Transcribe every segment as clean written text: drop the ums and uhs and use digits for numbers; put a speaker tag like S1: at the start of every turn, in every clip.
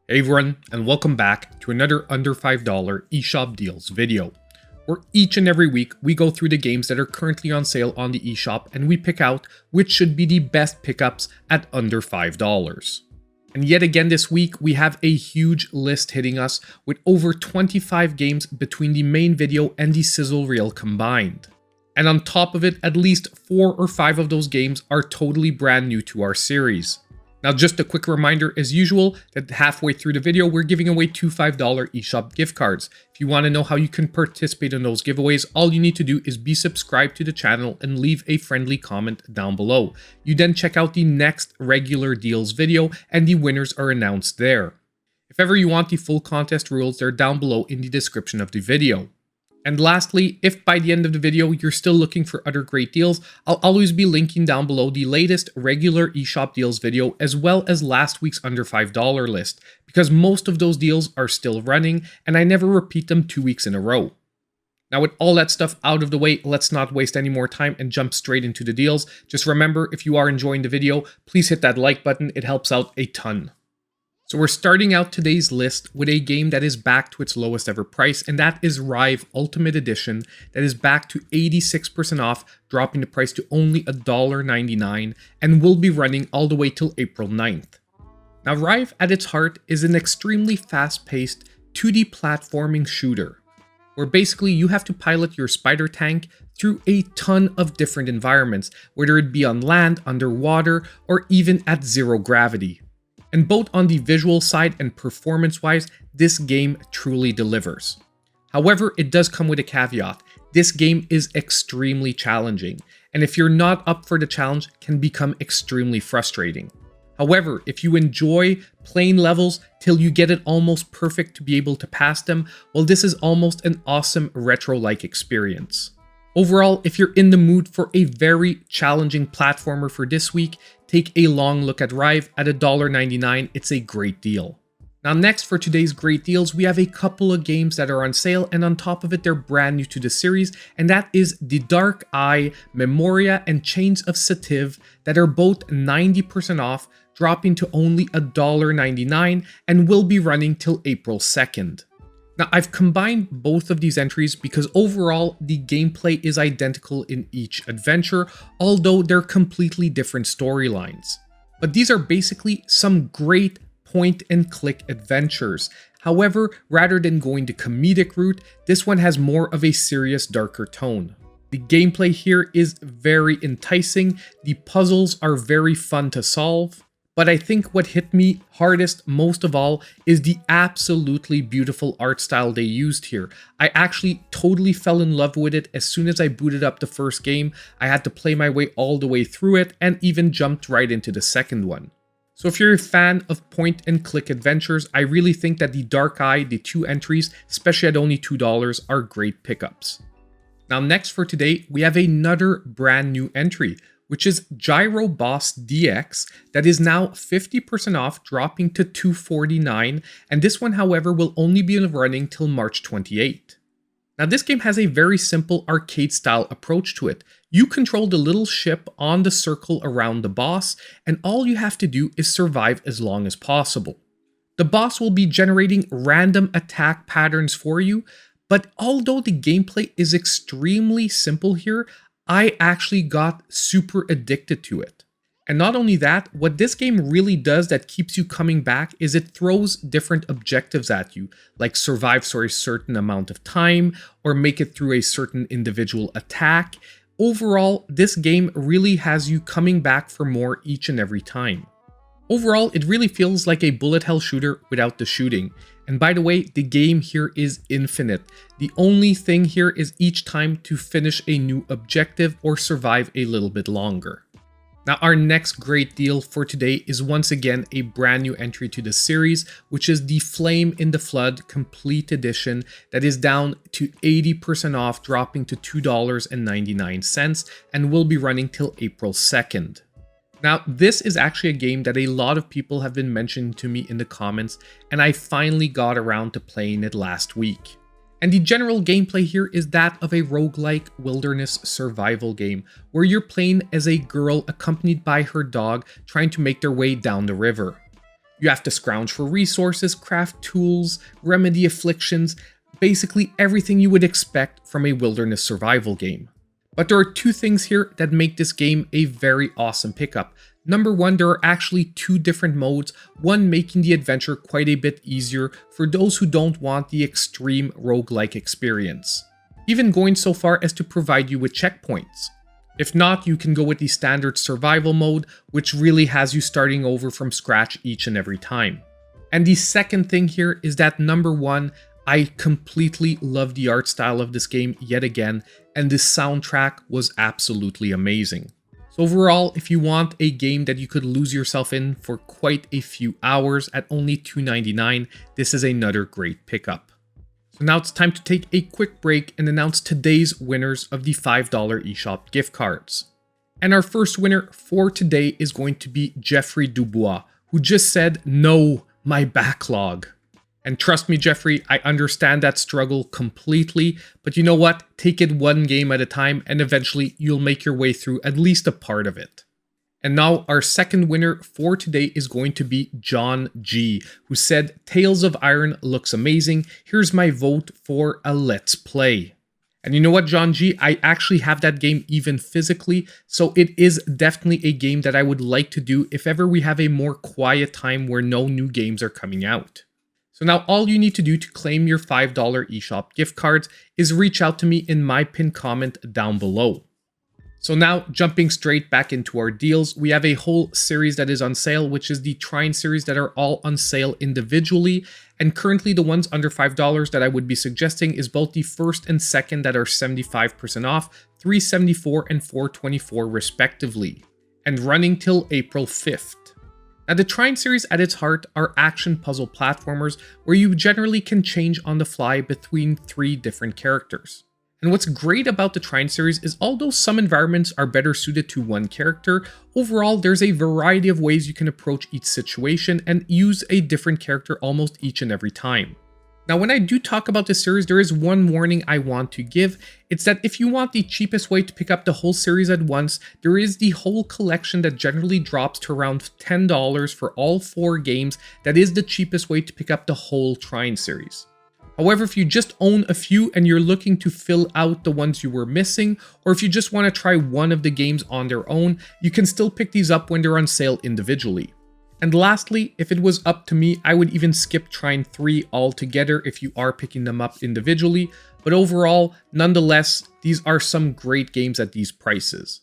S1: Hey everyone, and welcome back to another under $5 eShop deals video, where each and every week we go through the games that are currently on sale on the eShop and we pick out which should be the best pickups at under $5. And yet again this week we have a huge list hitting us with over 25 games between the main video and the Sizzle reel combined. And on top of it, at least 4 or 5 of those games are totally brand new to our series. Now, just a quick reminder as usual that halfway through the video, we're giving away 2 $5 eShop gift cards. If you want to know how you can participate in those giveaways, all you need to do is be subscribed to the channel and leave a friendly comment down below. You then check out the next regular deals video and the winners are announced there. If ever you want the full contest rules, they're down below in the description of the video. And lastly, if by the end of the video you're still looking for other great deals, I'll always be linking down below the latest regular eShop deals video as well as last week's under $5 list, because most of those deals are still running and I never repeat them 2 weeks in a row. Now with all that stuff out of the way, let's not waste any more time and jump straight into the deals. Just remember, if you are enjoying the video, please hit that like button, it helps out a ton. So we're starting out today's list with a game that is back to its lowest ever price, and that is RIVE Ultimate Edition that is back to 86% off, dropping the price to only $1.99 and will be running all the way till April 9th. Now RIVE at its heart is an extremely fast-paced 2D platforming shooter, where basically you have to pilot your spider tank through a ton of different environments, whether it be on land, underwater, or even at zero gravity. And both on the visual side and performance-wise, this game truly delivers. However, it does come with a caveat. This game is extremely challenging, and if you're not up for the challenge, can become extremely frustrating. However, if you enjoy playing levels till you get it almost perfect to be able to pass them, well, this is almost an awesome retro-like experience. Overall, if you're in the mood for a very challenging platformer for this week, take a long look at RIVE at $1.99. It's a great deal. Now next for today's great deals, we have a couple of games that are on sale, and on top of it, they're brand new to the series, and that is The Dark Eye, Memoria, and Chains of Sativ that are both 90% off, dropping to only $1.99 and will be running till April 2nd. Now, I've combined both of these entries because overall, the gameplay is identical in each adventure, although they're completely different storylines. But these are basically some great point-and-click adventures. However, rather than going the comedic route, this one has more of a serious, darker tone. The gameplay here is very enticing, the puzzles are very fun to solve, but I think what hit me hardest most of all is the absolutely beautiful art style they used here. I actually totally fell in love with it as soon as I booted up the first game. I had to play my way all the way through it and even jumped right into the second one. So if you're a fan of point and click adventures, I really think that The Dark Eye, the 2 entries, especially at only $2, are great pickups. Now next for today, we have another brand new entry, which is Gyro Boss DX that is now 50% off, dropping to $2.49, and this one, however, will only be running till March 28. Now this game has a very simple arcade-style approach to it. You control the little ship on the circle around the boss, and all you have to do is survive as long as possible. The boss will be generating random attack patterns for you, but although the gameplay is extremely simple here, I actually got super addicted to it. And not only that, what this game really does that keeps you coming back is it throws different objectives at you, like survive for a certain amount of time, or make it through a certain individual attack. Overall, this game really has you coming back for more each and every time. Overall, it really feels like a bullet hell shooter without the shooting. And by the way, the game here is infinite. The only thing here is each time to finish a new objective or survive a little bit longer. Now our next great deal for today is once again a brand new entry to the series, which is the Flame in the Flood Complete Edition that is down to 80% off, dropping to $2.99 and will be running till April 2nd. Now, this is actually a game that a lot of people have been mentioning to me in the comments, and I finally got around to playing it last week. And the general gameplay here is that of a roguelike wilderness survival game, where you're playing as a girl accompanied by her dog trying to make their way down the river. You have to scrounge for resources, craft tools, remedy afflictions, basically everything you would expect from a wilderness survival game. But there are two things here that make this game a very awesome pickup. Number one, there are actually two different modes, one making the adventure quite a bit easier for those who don't want the extreme roguelike experience, even going so far as to provide you with checkpoints. If not, you can go with the standard survival mode, which really has you starting over from scratch each and every time. And the second thing here is that number one, I completely love the art style of this game yet again, and the soundtrack was absolutely amazing. So overall, if you want a game that you could lose yourself in for quite a few hours at only $2.99, this is another great pickup. So now it's time to take a quick break and announce today's winners of the $5 eShop gift cards. And our first winner for today is going to be Jeffrey Dubois, who just said, "No, my backlog." And trust me, Jeffrey, I understand that struggle completely, but you know what? Take it one game at a time and eventually you'll make your way through at least a part of it. And now our second winner for today is going to be John G, who said, "Tales of Iron looks amazing. Here's my vote for a Let's Play." And you know what, John G, I actually have that game even physically, so it is definitely a game that I would like to do if ever we have a more quiet time where no new games are coming out. So now all you need to do to claim your $5 eShop gift cards is reach out to me in my pinned comment down below. So now, jumping straight back into our deals, we have a whole series that is on sale, which is the Trine Series that are all on sale individually. And currently the ones under $5 that I would be suggesting is both the first and second that are 75% off, $374 and $424 respectively, and running till April 5th. Now the Trine Series at its heart are action puzzle platformers where you generally can change on the fly between 3 different characters. And what's great about the Trine Series is although some environments are better suited to one character, overall there's a variety of ways you can approach each situation and use a different character almost each and every time. Now when I do talk about this series, there is one warning I want to give. It's that if you want the cheapest way to pick up the whole series at once, there is the whole collection that generally drops to around $10 for all 4 games. That is the cheapest way to pick up the whole Trine Series. However, if you just own a few and you're looking to fill out the ones you were missing, or if you just want to try one of the games on their own, you can still pick these up when they're on sale individually. And lastly, if it was up to me, I would even skip Trine 3 altogether if you are picking them up individually, but overall, nonetheless, these are some great games at these prices.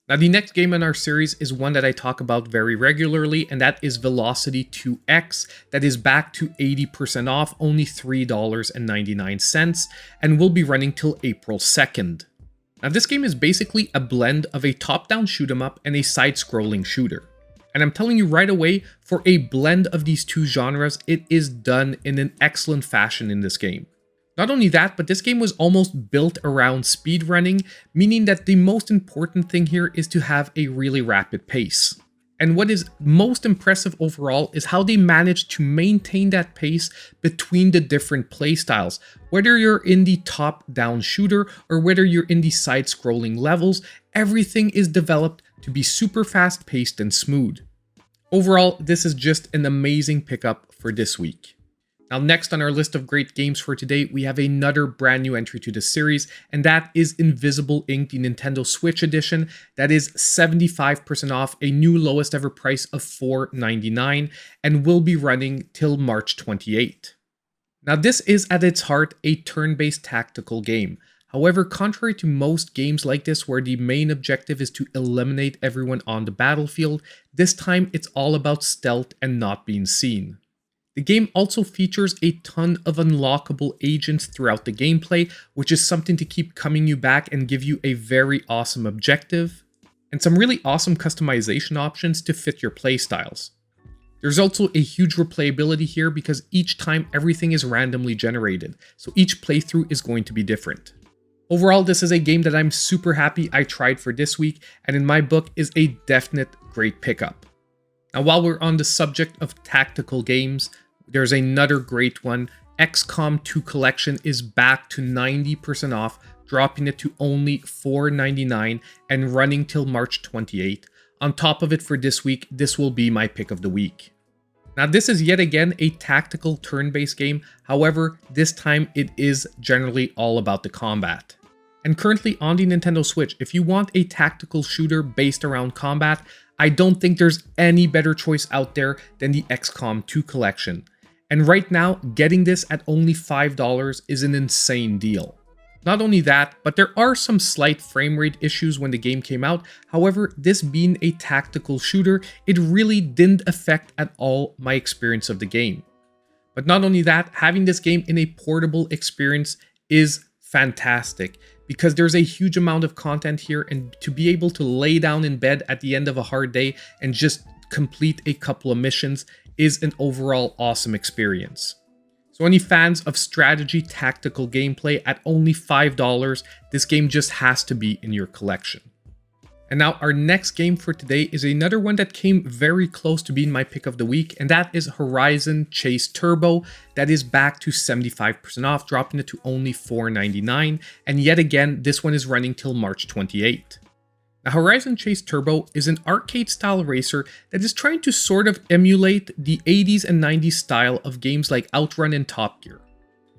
S1: Now the next game in our series is one that I talk about very regularly, and that is Velocity 2X, that is back to 80% off, only $3.99, and will be running till April 2nd. Now this game is basically a blend of a top-down shoot-'em-up and a side-scrolling shooter. And I'm telling you right away, for a blend of these two genres, it is done in an excellent fashion in this game. Not only that, but this game was almost built around speedrunning, meaning that the most important thing here is to have a really rapid pace. And what is most impressive overall is how they managed to maintain that pace between the different playstyles. Whether you're in the top-down shooter or whether you're in the side-scrolling levels, everything is developed to be super fast-paced and smooth. Overall, this is just an amazing pickup for this week. Now next on our list of great games for today, we have another brand new entry to the series, and that is Invisible Ink, the Nintendo Switch edition. That is 75% off, a new lowest ever price of $4.99, and will be running till March 28. Now this is at its heart a turn-based tactical game. However, contrary to most games like this where the main objective is to eliminate everyone on the battlefield, this time it's all about stealth and not being seen. The game also features a ton of unlockable agents throughout the gameplay, which is something to keep coming you back and give you a very awesome objective, and some really awesome customization options to fit your playstyles. There's also a huge replayability here because each time everything is randomly generated, so each playthrough is going to be different. Overall, this is a game that I'm super happy I tried for this week, and in my book is a definite great pickup. Now while we're on the subject of tactical games, there's another great one. XCOM 2 Collection is back to 90% off, dropping it to only $4.99 and running till March 28. On top of it for this week, this will be my pick of the week. Now this is yet again a tactical turn-based game, however, this time it is generally all about the combat. And currently on the Nintendo Switch, if you want a tactical shooter based around combat, I don't think there's any better choice out there than the XCOM 2 collection. And right now, getting this at only $5 is an insane deal. Not only that, but there are some slight frame rate issues when the game came out. However, this being a tactical shooter, it really didn't affect at all my experience of the game. But not only that, having this game in a portable experience is fantastic because there's a huge amount of content here, and to be able to lay down in bed at the end of a hard day and just complete a couple of missions is an overall awesome experience. So any fans of strategy tactical gameplay at only $5, this game just has to be in your collection. And now our next game for today is another one that came very close to being my pick of the week, and that is Horizon Chase Turbo. That is back to 75% off, dropping it to only $4.99, and yet again, this one is running till March 28th. Now, Horizon Chase Turbo is an arcade-style racer that is trying to sort of emulate the 80s and 90s style of games like Outrun and Top Gear.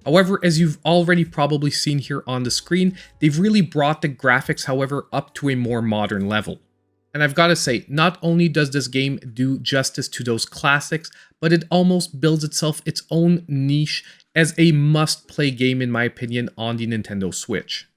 S1: However, as you've already probably seen here on the screen, they've really brought the graphics, however, up to a more modern level. And I've got to say, not only does this game do justice to those classics, but it almost builds itself its own niche as a must-play game in my opinion on the Nintendo Switch.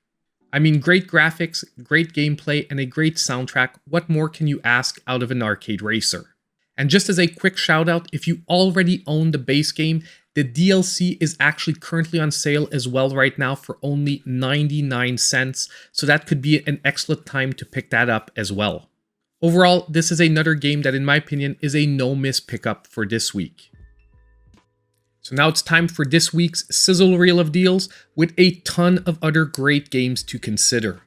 S1: I mean, great graphics, great gameplay, and a great soundtrack. What more can you ask out of an arcade racer? And just as a quick shout out, if you already own the base game, the DLC is actually currently on sale as well right now for only 99 cents, so that could be an excellent time to pick that up as well. Overall, this is another game that in my opinion is a no-miss pickup for this week. So now it's time for this week's Sizzle Reel of Deals with a ton of other great games to consider.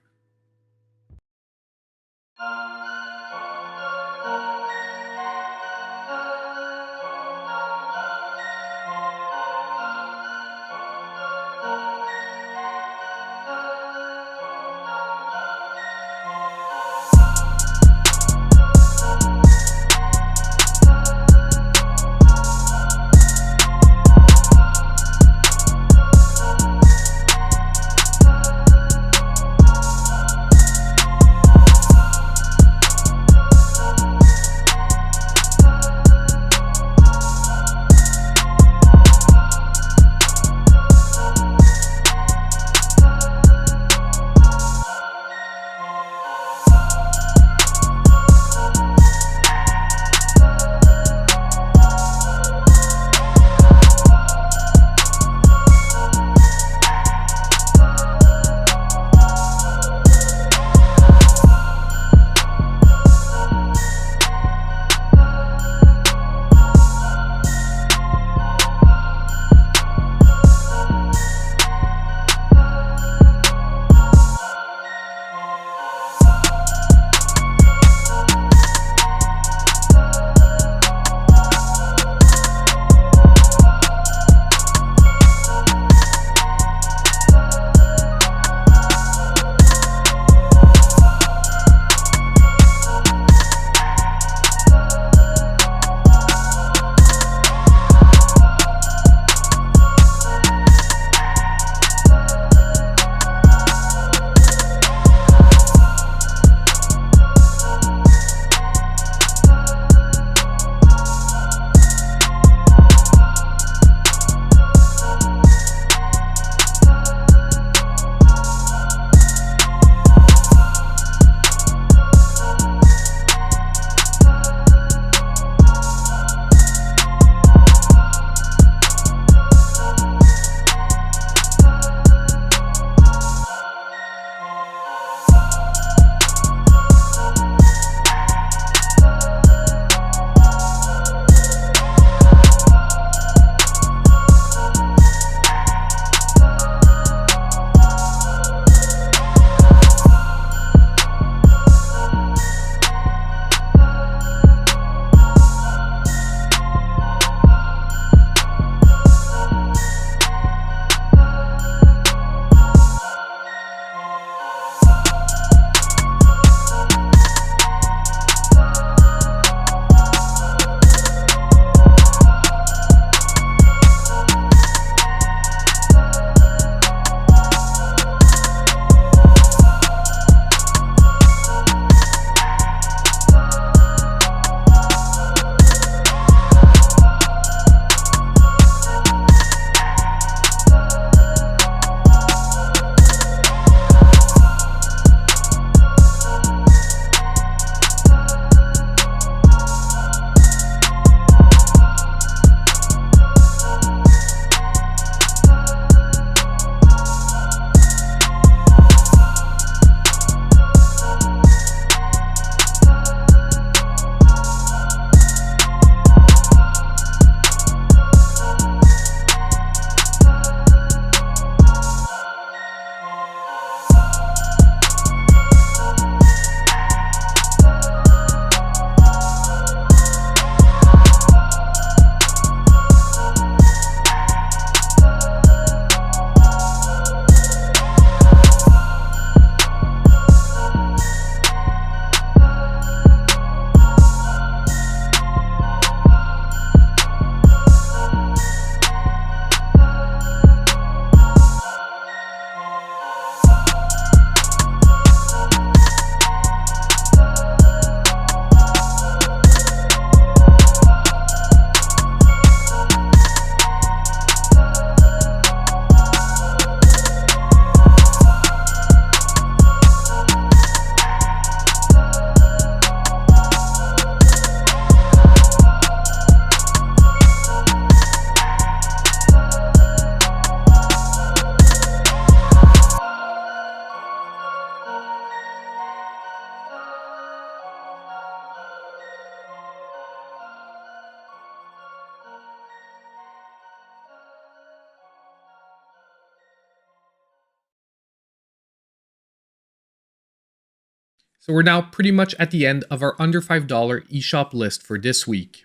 S1: So we're now pretty much at the end of our under $5 eShop list for this week.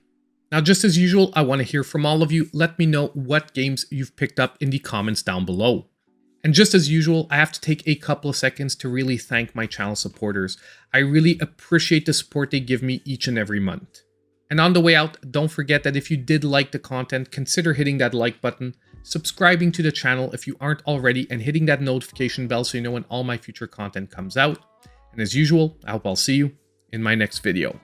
S1: Now, just as usual, I want to hear from all of you. Let me know what games you've picked up in the comments down below. And just as usual, I have to take a couple of seconds to really thank my channel supporters. I really appreciate the support they give me each and every month. And on the way out, don't forget that if you did like the content, consider hitting that like button, subscribing to the channel if you aren't already, and hitting that notification bell so you know when all my future content comes out. And as usual, I hope I'll see you in my next video.